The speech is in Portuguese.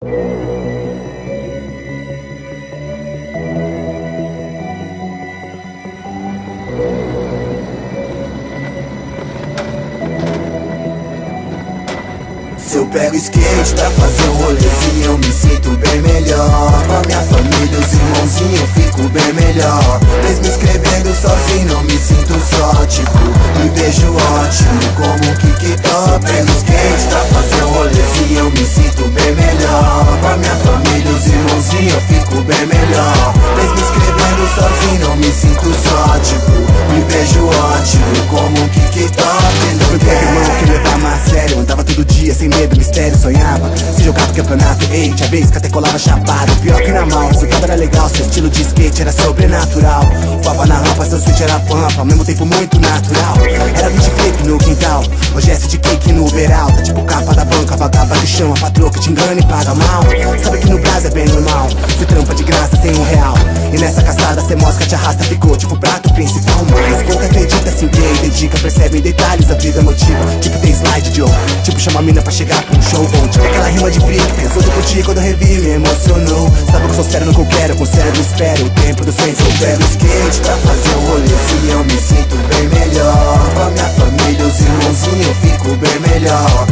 Se eu pego skate pra fazer um rolezinho, eu me sinto bem melhor. Com a minha família, os irmãozinhos, eu fico bem melhor. Mesmo escrevendo sozinho, não me sinto só, tipo, me vejo ótimo como um kick-top. Pego skate pra fazer um rolezinho, eu me sinto bem melhor. Com a minha família, os irmãozinhos, eu fico bem melhor. Mesmo escrevendo sozinho, não me sinto só, tipo, me vejo ótimo como um kick-top. Meu irmão que levava a sério, andava todo dia sem medo, mistério, sonhava se jogar pro campeonato, ei, tinha vez que até colava chapado. Pior que na mão, o resultado era legal, seu estilo de skate era sobrenatural. Voava na rampa, seu switch era pampa, ao mesmo tempo muito natural. Era 20 flip no quintal, hoje é de cake no overall. Tá tipo capa da banca, vagaba do chão, a patroa que te engana e paga mal. Sabe que no Brasil é bem normal, cê trampa de graça sem R$1. E nessa caçada cê mosca, te arrasta, ficou tipo prato principal. Mas pouco acredita, se empenha e dedica, percebe em detalhes a vida motiva. Tipo tem slide, Joe, tipo chama a mina pra chegar pra um show bom. Tipo aquela rima de briga, pensou do contigo quando eu revi, me emocionou. Sabe que eu sou sério no que eu quero, com o cérebro espero o tempo do senso. Eu pego skate pra fazer um rolezinho, eu me sinto bem melhor. Com a minha família, os irmãozinhos, eu fico bem melhor.